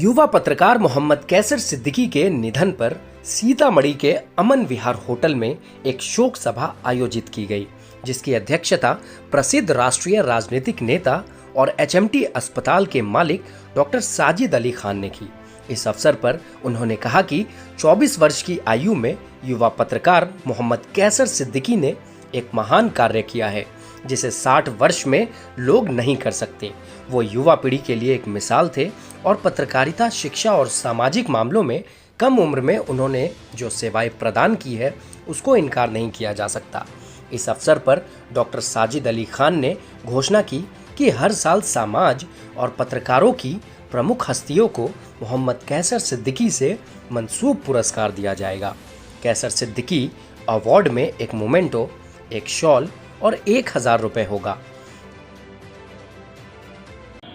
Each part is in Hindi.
युवा पत्रकार मोहम्मद कैसर सिद्दीकी के निधन पर सीतामढ़ी के अमन विहार होटल में एक शोक सभा आयोजित की गई, जिसकी अध्यक्षता प्रसिद्ध राष्ट्रीय राजनीतिक नेता और एचएमटी अस्पताल के मालिक डॉक्टर साजिद अली खान ने की। इस अवसर पर उन्होंने कहा कि 24 वर्ष की आयु में युवा पत्रकार मोहम्मद कैसर सिद्दीकी ने एक महान कार्य किया है, जिसे 60 वर्ष में लोग नहीं कर सकते। वो युवा पीढ़ी के लिए एक मिसाल थे और पत्रकारिता, शिक्षा और सामाजिक मामलों में कम उम्र में उन्होंने जो सेवाएं प्रदान की है, उसको इनकार नहीं किया जा सकता। इस अवसर पर डॉक्टर साजिद अली खान ने घोषणा की कि हर साल समाज और पत्रकारों की प्रमुख हस्तियों को मोहम्मद कैसर सिद्दीकी से मंसूब पुरस्कार दिया जाएगा। कैसर सिद्दीकी अवार्ड में एक मोमेंटो, एक शॉल और 1000 रुपए होगा।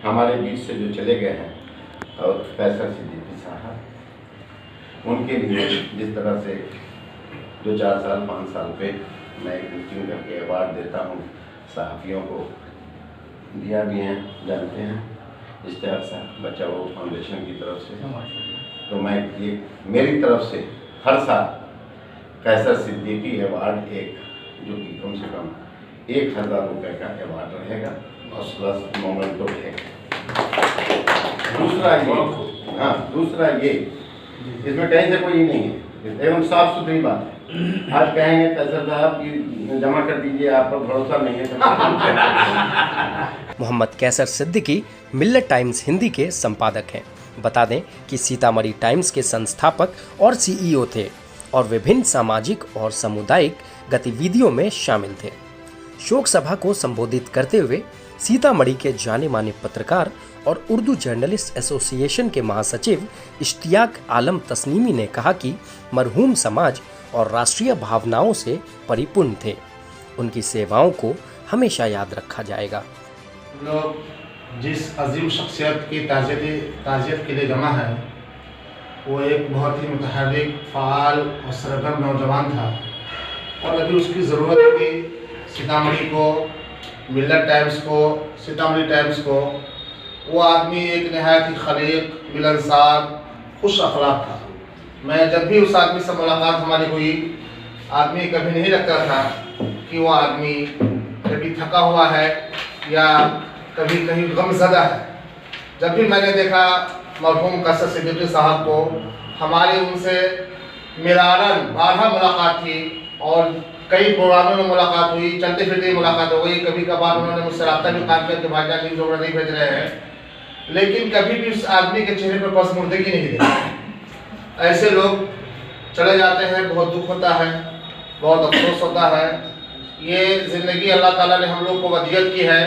हमारे बीच से जो चले गए हैं और कैसर सिद्दीकी साहब, उनके लिए जिस तरह से 2-4 साल 5 साल पे मैं एक मीटिंग करके अवार्ड देता हूँ, सहाफ़ियों को दिया भी हैं, जानते हैं, इश्तिहार से बचाओ फाउंडेशन की तरफ से। तो मैं ये मेरी तरफ से हर साल कैसर सिद्दीकी अवार्ड एक, जो कि कम से कम 1000 रुपये का अवार्ड रहेगा और प्लस मोमेंटो रहेगा। दूसरा ये इसमें कहीं से कोई नहीं है, एकदम साफ सुथरी बात है। आज कहेंगे कैसर साहब की जमा कर दीजिए, आप पर भरोसा नहीं है। मोहम्मद कैसर सिद्दीकी मिल्लत टाइम्स हिंदी के संपादक हैं। बता दें कि सीतामढ़ी टाइम्स के संस्थापक और सीईओ थे और विभिन्न सामाजिक और सामुदायिक गतिविधियों में शामिल थे। शोक सभा को संबोधित करते हुए सीतामढ़ी के जाने माने पत्रकार और उर्दू जर्नलिस्ट एसोसिएशन के महासचिव इश्तियाक आलम तस्नीमी ने कहा कि मरहूम समाज और राष्ट्रीय भावनाओं से परिपूर्ण थे। उनकी सेवाओं को हमेशा याद रखा जाएगा। लोग जिस अजीम शख्सियत की ताज़ियत के लिए जमा है, वो एक बहुत ही मुतहर्रिक, फ़ाल और सरगर्म नौजवान था और अभी उसकी ज़रूरत थी सीतामढ़ी को, मिल्लत टाइम्स को, सीतामढ़ी टाइम्स को। वो आदमी एक नहायत ही खलीक, मिलनसार, खुश अखलाक था। मैं जब भी उस आदमी से मुलाकात हमारी हुई, आदमी कभी नहीं लगता था कि वो आदमी कभी थका हुआ है या कभी कहीं गमज़दा है। जब भी मैंने देखा मरहूम कैसर सिद्दीकी साहब को, हमारी उनसे मिरारन 12 मुलाकात थी और कई प्रोग्रामों में मुलाकात हुई, चलते फिरते मुलाकात हो गई। कभी कभार उन्होंने मुझसे रब्ता भी काट किया कि भाईजान न्यूज़ वगैरह नहीं भेज रहे हैं, लेकिन कभी भी उस आदमी के चेहरे पर पसमुर्दगी नहीं देखी। ऐसे लोग चले जाते हैं, बहुत दुख होता है, बहुत अफसोस होता है। ये ज़िंदगी अल्लाह ताला ने हम लोग को वदियत की है,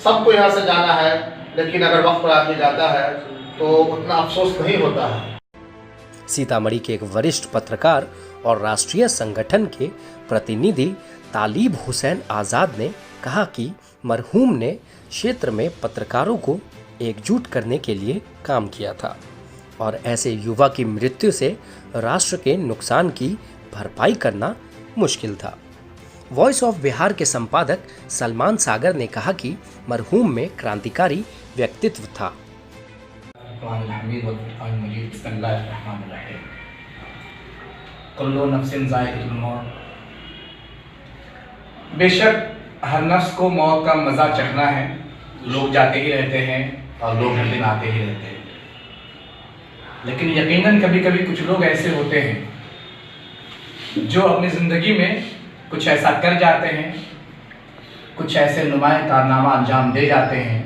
सबको यहाँ से जाना है, लेकिन अगर वक्त पर आदमी जाता है तो उतना अफसोस नहीं होता है। सीतामढ़ी के एक वरिष्ठ पत्रकार और राष्ट्रीय संगठन के प्रतिनिधि तालिब हुसैन आज़ाद ने कहा कि मरहूम ने क्षेत्र में पत्रकारों को एकजुट करने के लिए काम किया था और ऐसे युवा की मृत्यु से राष्ट्र के नुकसान की भरपाई करना मुश्किल था। वॉइस ऑफ बिहार के संपादक सलमान सागर ने कहा कि मरहूम में क्रांतिकारी व्यक्तित्व था। बेशक हर नफ्स को मौत का मजा चखना है, लोग जाते ही रहते हैं और लोग हर दिन आते ही रहते हैं, लेकिन यकीनन कभी कभी कुछ लोग ऐसे होते हैं जो अपनी ज़िंदगी में कुछ ऐसा कर जाते हैं, कुछ ऐसे नुमाया कारनामा अंजाम दे जाते हैं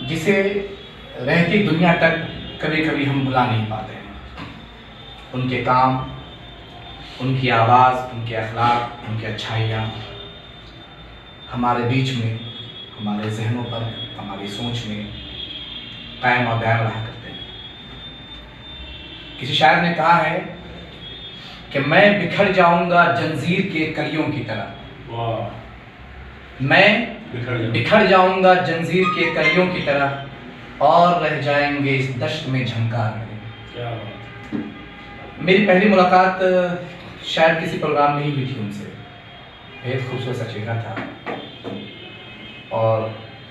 जिसे रहती दुनिया तक कभी कभी हम भुला नहीं पाते हैं। उनके काम, उनकी आवाज़, उनके अखलाक, उनकी अच्छाइयाँ हमारे बीच में, हमारे जहनों पर, हमारी सोच में कायम और दायम रहा करते हैं। किसी शायर ने कहा है कि मैं बिखर जाऊंगा जंजीर के कलियों की तरह, मैं बिखर जाऊंगा जंजीर के कलियों की तरह और रह जाएंगे इस दश्त में झंकार मेरे। मेरी पहली मुलाकात शायद किसी प्रोग्राम में ही हुई थी उनसे। बेहद खूबसूरत सा चेहरा था और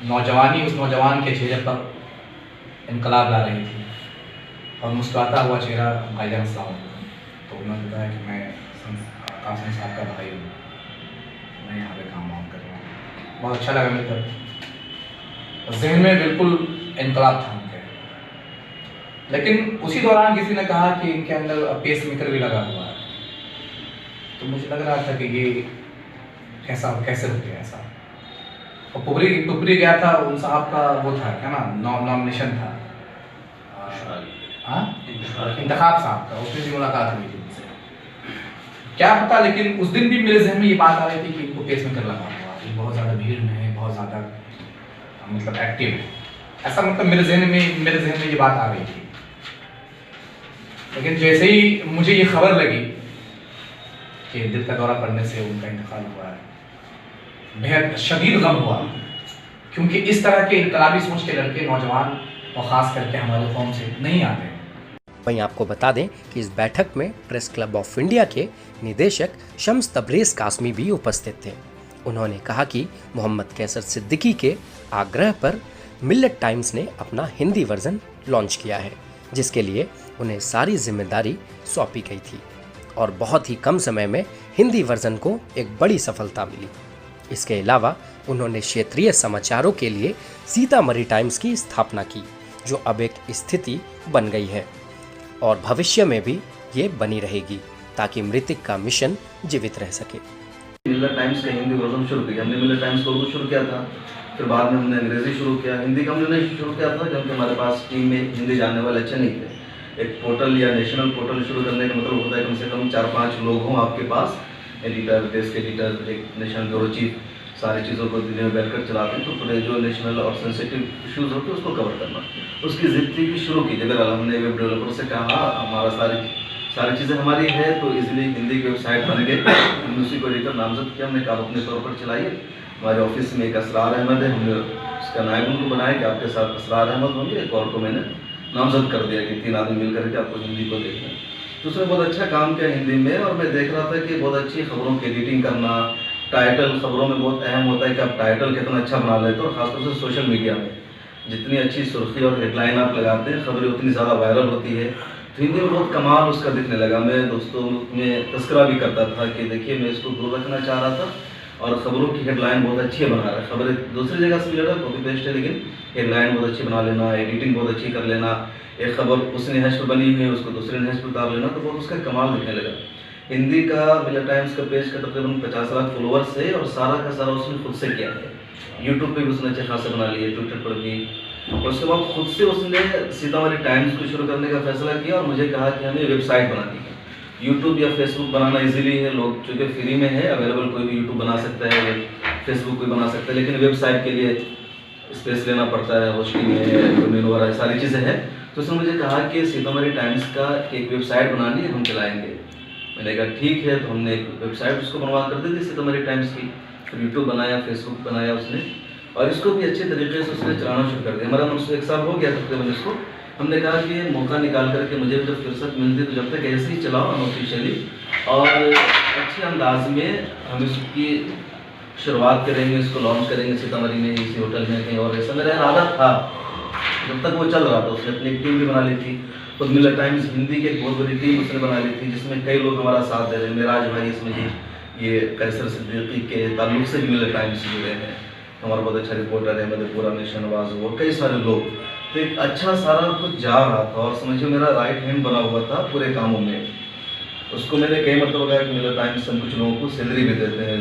नौजवानी, उस नौजवान के चेहरे पर इनकलाब ला रही थी और मुस्कुराता हुआ चेहरा भाईजान अस्सलाम वालेकुम। तो उन्होंने बताया कि मैं कासिम साहब का भाई हूँ, मैं यहाँ पे काम वाम कर रहा हूँ। बहुत अच्छा लगा मेरे को, जहन में बिल्कुल इनकलाब था उनके। लेकिन उसी दौरान किसी ने कहा कि इनके अंदर पेस मेकर भी लगा हुआ है। तो मुझे लग रहा था कि ये कैसे हो गया ऐसा। और पुपरी गया था, उन साहब का वो था क्या ना, नॉमिनेशन था, इंतखाब साहब का, उसमें भी मुलाकात हुई थी उनसे, क्या पता। लेकिन उस दिन भी मेरे जहन में ये बात आ रही थी कि इनको पेस मेकर लगा हुआ है, बहुत ज़्यादा भीड़ में है, बहुत ज़्यादा मतलब एक्टिव है, ऐसा मतलब मेरे जहन में ये बात आ रही थी। लेकिन जैसे ही मुझे ये खबर लगी कि दिल का दौरा पड़ने से उनका इंतकाल हुआ है, बेहद शदीद गम हुआ, क्योंकि इस तरह के इनकलाबी सोच के लड़के, नौजवान और ख़ास करके हमारे कौम से नहीं आते। वहीं आपको बता दें कि इस बैठक में प्रेस क्लब ऑफ इंडिया के निदेशक शम्स तबरेज कासमी भी उपस्थित थे। उन्होंने कहा कि मोहम्मद कैसर सिद्दीकी के आग्रह पर मिल्लत टाइम्स ने अपना हिंदी वर्जन लॉन्च किया है, जिसके लिए उन्हें सारी जिम्मेदारी सौंपी गई थी और बहुत ही कम समय में हिंदी वर्जन को एक बड़ी सफलता मिली। इसके अलावा उन्होंने क्षेत्रीय समाचारों के लिए सीतामढ़ी टाइम्स की स्थापना की, जो अब एक स्थिति बन गई है और भविष्य में भी ये बनी रहेगी, ताकि मृतक का मिशन जीवित रह सके। मिल्लत टाइम्स का हिंदी वर्जन शुरू किया हमने। मिल्लत टाइम्स को उर्दू शुरू किया था, फिर बाद में हमने अंग्रेजी शुरू किया। हिंदी का हमने शुरू किया था क्योंकि हमारे पास टीम में हिंदी जानने वाले अच्छे नहीं थे। एक पोर्टल या नेशनल पोर्टल शुरू करने का मतलब होता है कम से कम 4-5 लोग हों आपके पास, एडिटर, डेस्क एडिटर, एक नेशनल ब्यूरो चीफ, सारी चीज़ों को दिल्ली में बैठकर चलाते हैं। तो पूरे जो नेशनल और सेंसिटिव इश्यूज़ होते हैं उसको कवर करना, उसकी जिद थी कि शुरू कीजिए। अगर हमने वेब डेवलपर से कहा हमारा सारी चीज़ें हमारी है तो इजीली हिंदी की वेबसाइट बन गई। हमने उसी को एडिटर नामजद किया, हमने कहा अपने तौर पर चलाइए। हमारे ऑफिस में एक असरार अहमद है, हमने उसका नायब उनको बनाया कि आपके साथ असरार अहमद होंगे। एक और को मैंने नामजद कर दिया कि 3 आदमी मिल करके आपको हिंदी को देखना है। तो उसने बहुत अच्छा काम किया हिंदी में और मैं देख रहा था कि बहुत अच्छी खबरों की एडिटिंग करना, टाइटल खबरों में बहुत अहम होता है कि आप टाइटल कितना अच्छा बना लेते हो। और ख़ासतौर से सोशल मीडिया में जितनी अच्छी सुर्खी और हेडलाइन आप लगाते हैं, खबरें उतनी ज़्यादा वायरल होती है। तो हिंदी में बहुत कमाल उसका दिखने लगा। मैं दोस्तों में तस्करा भी करता था कि देखिए मैं इसको दूर रखना चाह रहा था और ख़बरों की हेडलाइन बहुत अच्छी बना रहा है। खबरें दूसरी जगह से मिल रहा है, कॉपी पेस्ट है, लेकिन हेडलाइन बहुत अच्छी बना लेना, एडिटिंग बहुत अच्छी कर लेना, एक खबर उस नहज पर बनी हुई है उसको दूसरे नहज पर उतार लेना, तो बहुत उसका कमाल दिखने लगा। हिंदी का मिल्लत टाइम्स का पेज का तकरीबन 50 लाख फॉलोअर्स है और सारा का सारा उसने खुद से किया है। यूट्यूब पे भी उसने अच्छे खासे बना लिए, ट्विटर पर भी। और उसके बाद खुद से उसने सीतामढ़ी टाइम्स को शुरू करने का फैसला किया और मुझे कहा कि हमें वेबसाइट बनानी है। यूट्यूब या फेसबुक बनाना इजीली है, लोग चूँकि फ्री में है अवेलेबल, कोई भी यूट्यूब बना सकता है, फेसबुक भी बना सकता है, लेकिन वेबसाइट के लिए स्पेस लेना पड़ता है, होस्टिंग है, डोमेन वगैरह सारी चीज़ें हैं। तो उसने मुझे कहा कि सीतामढ़ी टाइम्स का एक वेबसाइट बनानी है, हम चलाएँगे। मैंने कहा ठीक है, तो हमने एक वेबसाइट उसको बनवा कर दी थी सीतामढ़ी टाइम्स की। फिर यूट्यूब बनाया, फेसबुक बनाया उसने, और इसको भी अच्छे तरीके से उसने चलाना शुरू कर दिया। हमारा मुझसे 1 साल हो गया तकरीबन इसको। हमने कहा कि मौका निकाल करके मुझे जब फुर्सत मिलती तो जब तक ऐसे ही चलाओ अनऑफिशियली और अच्छे अंदाज में हम इसकी शुरुआत करेंगे, इसको लॉन्च करेंगे सीतामढ़ी में, इसी होटल में कहीं और। ऐसा मेरा इरादा था जब तक वो चल रहा था। उसने अपनी एक टीम भी बना ली थी, खुद मिल्लत टाइम्स हिंदी की एक बहुत बड़ी टीम उसने बना ली थी, जिसमें कई लोग हमारा साथ दे रहे हैं। मेराज भाई इसमें जी ये कैसर सिद्दीकी के ताल्लुक से भी मिल्लत टाइम्स से जुड़े हैं, हमारा बहुत अच्छा रिपोर्टर है मधेपुरा में शहनवाज, और कई सारे लोग। तो एक अच्छा सारा कुछ जा रहा था और समझिए मेरा राइट हैंड बना हुआ था पूरे कामों में। उसको मैंने कई मतलब कहा कि मिल्लत टाइम्स से कुछ लोगों को सैलरी भी देते हैं,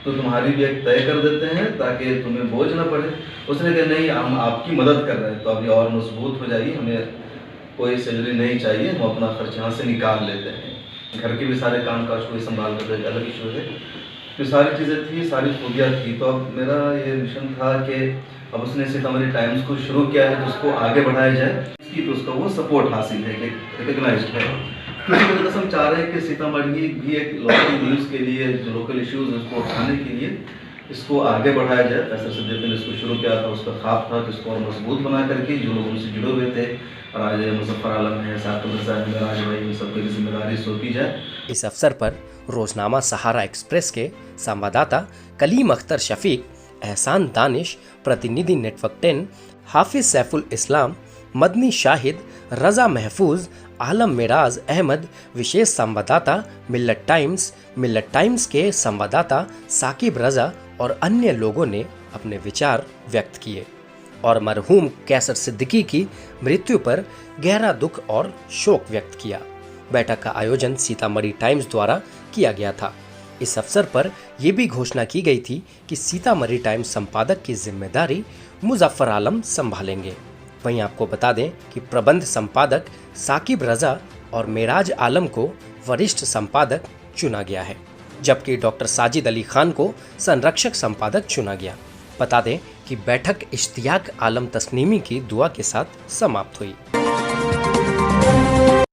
तो तुम्हारी भी एक तय कर देते हैं ताकि तुम्हें बोझ ना पड़े। उसने कहा नहीं, हम आपकी मदद कर रहे हैं तो अभी और मजबूत हो जाइए, हमें कोई सैलरी नहीं चाहिए, हम अपना खर्च यहाँ से निकाल लेते हैं, घर के भी सारे काम काज कोई संभाल कर देगा, अलग इशू है। तो सारी चीज़ें थी, सारी खूबियाँ थी। तो अब मेरा ये मिशन था कि अब उसने सीतामढ़ी टाइम्स को शुरू किया है तो उसको आगे बढ़ाया जाए, इसकी तो उसका वो सपोर्ट हासिल है कि रिकग्नाइज्ड है। तो इसी वजह से हम चाह रहे हैं कि सीतामढ़ी भी एक लोकल न्यूज़ के लिए, जो लोकल इश्यूज़ हैं उसको उठाने के लिए इसको आगे बढ़ाया जाए। कैसर सिद्दीकी ने इसको शुरू किया था, उसका ख्वाब था कि इसको और मजबूत बना करके जो लोग उनसे जुड़े हुए थे, राज मुजफ्फर आलम है, साकिब साहब, मेराज भाई, इन सबकी भी जिम्मेदारी सौंपी जाए। इस अवसर पर रोजनामा सहारा एक्सप्रेस के संवाददाता कलीम अख्तर शफीक, एहसान दानिश, प्रतिनिधि नेटवर्क 10, हाफिज सैफुल इस्लाम, मदनी शाहिद, रजा महफूज, आलम मिराज अहमद, विशेष संवाददाता मिल्लत टाइम्स के संवाददाता साकिब रजा और अन्य लोगों ने अपने विचार व्यक्त किए और मरहूम कैसर सिद्दीकी की मृत्यु पर गहरा दुख और शोक व्यक्त किया। बैठक का आयोजन सीतामढ़ी टाइम्स द्वारा किया गया था। इस अवसर पर यह भी घोषणा की गई थी कि सीतामढ़ी टाइम्स संपादक की जिम्मेदारी मुजफ्फर आलम संभालेंगे। वहीं आपको बता दें कि प्रबंध संपादक साकिब रजा और मेराज आलम को वरिष्ठ संपादक चुना गया है, जबकि डॉक्टर साजिद अली खान को संरक्षक संपादक चुना गया। बता दें कि बैठक इश्तियाक आलम तस्नीमी की दुआ के साथ समाप्त हुई।